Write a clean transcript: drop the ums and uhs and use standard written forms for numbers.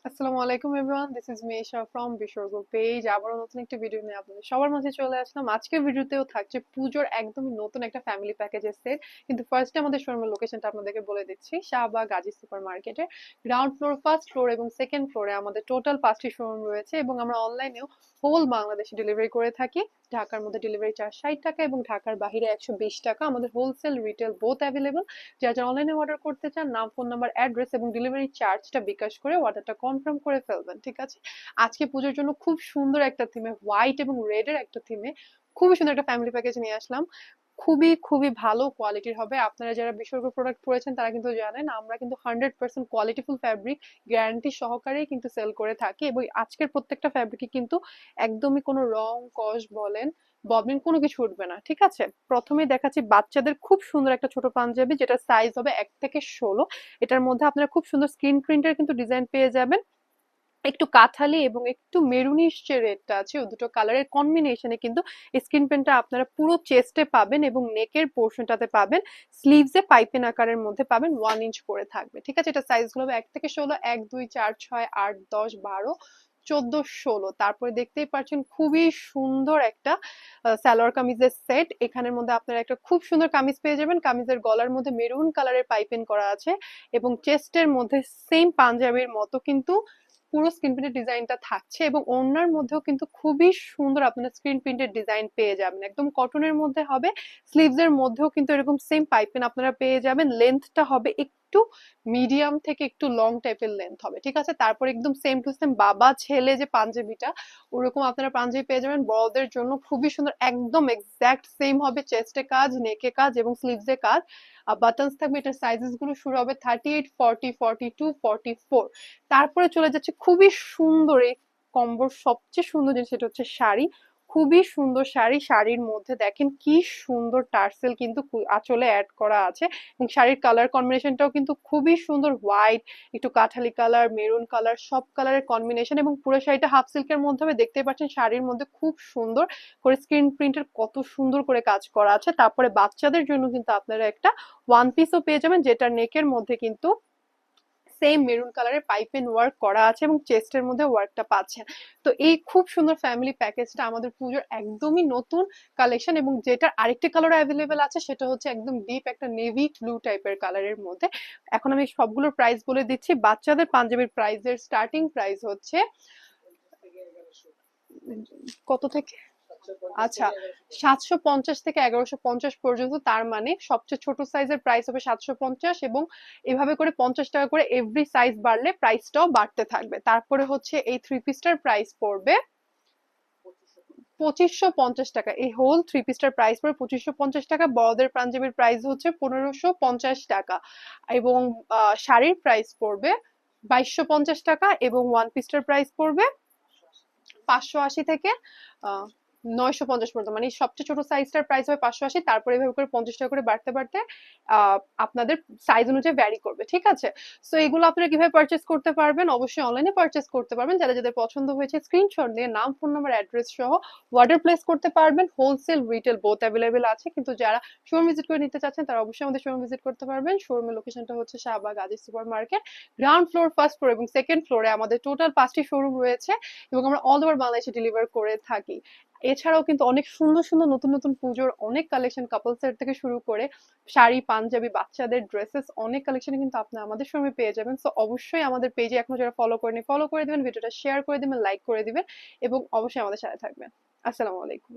আসসালামু আলাইকুম everyone, this is মেশা ফ্রম বিশ্বর্গ পেজ। আবারও নতুন একটা ভিডিও নিয়ে আপনাদের সবার মাঝে চলে আসলাম। আজকের ভিডিওতেও থাকছে পুজোর একদমই নতুন একটা ফ্যামিলি প্যাকেজের সেট। কিন্তু ফার্স্টে আমাদের শোরুমের লোকেশনটা আপনাদেরকে বলে দিচ্ছি। শাহবাগ গাজী সুপার মার্কেটের গ্রাউন্ড ফ্লোর, ফার্স্ট ফ্লোর এবং সেকেন্ড ফ্লোরে আমাদের টোটাল 5টি শোরুম রয়েছে এবং আমরা অনলাইনেও হোল বাংলাদেশে ডেলিভারি করে থাকি। ঢাকার মধ্যে ডেলিভারি চার্জ 60 টাকা এবং ঢাকার বাইরে 120 টাকা। আমাদের হোলসেল রিটেল বোথ অ্যাভেলেবল। যারা যারা অনলাইনে অর্ডার করতে চান, নাম, ফোন নাম্বার, অ্যাড্রেস এবং ডেলিভারি চার্জটা বিকাশ করে অর্ডারটা কনফার্ম করে ফেলবেন, ঠিক আছে? আজকে পুজোর জন্য খুব সুন্দর একটা থিমে, হোয়াইট এবং রেড এর একটা থিমে খুবই সুন্দর একটা ফ্যামিলি প্যাকেজ নিয়ে আসলাম। খুবই খুবই ভালো কোয়ালিটির হবে। আপনারা যারা বিসর্গ প্রোডাক্ট পরেছেন তারা কিন্তু জানেন আমরা কিন্তু 100% কোয়ালিটিফুল ফ্যাব্রিক গ্যারান্টি সহকারেই কিন্তু সেল করে থাকি এবং আজকের প্রত্যেকটা ফ্যাব্রিকে কিন্তু একদমই কোনো রং কস বলেন ববিন কোনো কিছু উঠবে না, ঠিক আছে? প্রথমেই দেখাচ্ছি বাচ্চাদের খুব সুন্দর একটা ছোট পাঞ্জাবি, যেটা সাইজ হবে 1 থেকে 16। এটার মধ্যে আপনারা খুব সুন্দর স্ক্রিন প্রিন্টের কিন্তু ডিজাইন পেয়ে যাবেন। একটু কাঠালি এবং একটু মেরুনিশ যে রেডটা আছে, ওই দুটো কালারের কম্বিনেশনে কিন্তু স্ক্রিন প্রিন্টটা আপনারা পুরো চেস্টে পাবেন এবং নেকের পোর্শনটাতে পাবেন। স্লিভসে পাইপিং আকারের মধ্যে পাবেন, 1 ইঞ্চ করে থাকবে, ঠিক আছে? এটা সাইজ গুলো হবে 1 থেকে 16, 1, 2, 4, 6, 8, 10, 12, 14, 16। তারপরে দেখতেই পাচ্ছেন খুবই সুন্দর একটা সালোয়ার কামিজের সেট। এখানের মধ্যে আপনারা একটা খুব সুন্দর কামিজ পেয়ে যাবেন। কামিজের গলার মধ্যে মেরুন কালারের পাইপিং করা আছে এবং চেস্টের মধ্যে সেম পাঞ্জাবির মতো কিন্তু পুরো স্ক্রিন প্রিন্টের ডিজাইনটা থাকছে এবং ওড়নার মধ্যেও কিন্তু খুবই সুন্দর আপনারা স্ক্রিন প্রিন্টের ডিজাইন পেয়ে যাবেন। একদম কটনের মধ্যে হবে। স্লিভস এর মধ্যেও কিন্তু এরকম সেম পাইপিং আপনারা পেয়ে যাবেন। লেন্থটা হবে একটু মিডিয়াম থেকে একটু লং টাইপের লেন্থ হবে, ঠিক আছে? তারপর একদম সেম টু সেম বাবা ছেলে যে পাঞ্জাবিটা, ওরকম আপনারা পাঞ্জাবি পেয়ে যাবেন বড়দের জন্য। খুবই সুন্দর, একদম এক্সাক্ট সেম হবে। চেস্টে কাজ, নেকে কাজ এবং স্লিভসে কাজ। বাটনস থাকবে। এটার সাইজেস গুলো শুরু হবে 38, 40, 42, 44। তারপরে চলে যাচ্ছে খুবই সুন্দর এই কম্বোর সবচেয়ে সুন্দর জিনিস, সেটা হচ্ছে শাড়ি। খুবই সুন্দর শাড়ি। শাড়ির মধ্যে দেখেন কি সুন্দর টার্সেল কিন্তু আঁচলে অ্যাড করা আছে এবং শাড়ির কালার কম্বিনেশনটাও কিন্তু খুবই সুন্দর। হোয়াইট, একটু কাঠালি কালার, মেরুন কালার, সব কালারের কম্বিনেশন এবং পুরো শাড়িটা হাফ সিল্কের মধ্যে হবে। দেখতে পাচ্ছেন শাড়ির মধ্যে খুব সুন্দর করে স্ক্রিন প্রিন্টের কত সুন্দর করে কাজ করা আছে। তারপরে বাচ্চাদের জন্য কিন্তু আপনারা একটা ওয়ান পিসও পেয়ে যাবেন, যেটার নেকের মধ্যে কিন্তু সেম মেরুন কালারের পাইপিং ওয়ার্ক করা আছে এবং চেস্টের মধ্যে ওয়ার্কটা পাচ্ছেন। তো এই খুব সুন্দর ফ্যামিলি প্যাকেজটা আমাদের পুজোর একদমই নতুন কালেকশন এবং যেটার আরেকটি কালার অ্যাভেলেবেল আছে, সেটা হচ্ছে একদম ডিপ একটা নেভি ব্লু টাইপের কালারের মধ্যে। এখন আমি সবগুলোর প্রাইস বলে দিচ্ছি। বাচ্চাদের পাঞ্জাবির প্রাইসের স্টার্টিং প্রাইস হচ্ছে কত থেকে? আচ্ছা, 750 থেকে 1150 পর্যন্ত। তার মানে সবচেয়ে ছোট সাইজের প্রাইস হবে 750 এবং এভাবে করে 50 টাকা করে এভরি সাইজ বাড়লে প্রাইসটাও বাড়তে থাকবে। তারপরে হচ্ছে এই থ্রি পিসটার প্রাইস পড়বে 2550 টাকা। এই হোল থ্রি পিসটার প্রাইস পড়বে 2550 টাকা। বড়দের পাঞ্জাবির প্রাইস হচ্ছে 1550 টাকা এবং শাড়ির প্রাইস পড়বে 2250 টাকা এবং ওয়ান পিসটার প্রাইস পড়বে 580 থেকে আহ 950 পর্যন্ত। মানে সবচেয়ে ছোট সাইজটার প্রাইস হবে 580, তারপরে এভাবে করে 50 টাকা করে বাড়তে বাড়তে আপনাদের সাইজ অনুযায়ী ভ্যারি করবে, ঠিক আছে? সো এগুলো আপনারা কিভাবে পারচেস করতে পারবেন? অবশ্যই অনলাইনে পারচেস করতে পারবেন। যাদের যাদের পছন্দ হয়েছে স্ক্রিনশট দিয়ে নাম, ফোন নাম্বার, অ্যাড্রেস সহ অর্ডার প্লেস করতে পারবেন। হোলসেল রিটেল বোথ অ্যাভেলেবেল আছে, কিন্তু যারা শোরুম ভিজিট করে নিতে চাচ্ছেন তারা অবশ্যই আমাদের শোরুম ভিজিট করতে পারবেন। শোরুমের লোকেশনটা হচ্ছে Shahbag Gazi super market ground floor, first floor এবং সেকেন্ড ফ্লোরে আমাদের টোটাল 5টি শোরুম রয়েছে এবং আমরা অল ওভার বাংলাদেশে ডেলিভার করে থাকি। এছাড়াও কিন্তু অনেক সুন্দর সুন্দর নতুন নতুন পুজোর অনেক কালেকশন, কাপল সেট থেকে শুরু করে শাড়ি, পাঞ্জাবি, বাচ্চাদের ড্রেসেস, অনেক কালেকশন কিন্তু আপনি আমাদের শোরুমে পেয়ে যাবেন। সো অবশ্যই আমাদের পেজে এখনো যারা ফলো করেনি ফলো করে দিবেন, ভিডিওটা শেয়ার করে দিবেন, লাইক করে দিবেন এবং অবশ্যই আমাদের সাথে থাকবেন। আসসালামু আলাইকুম।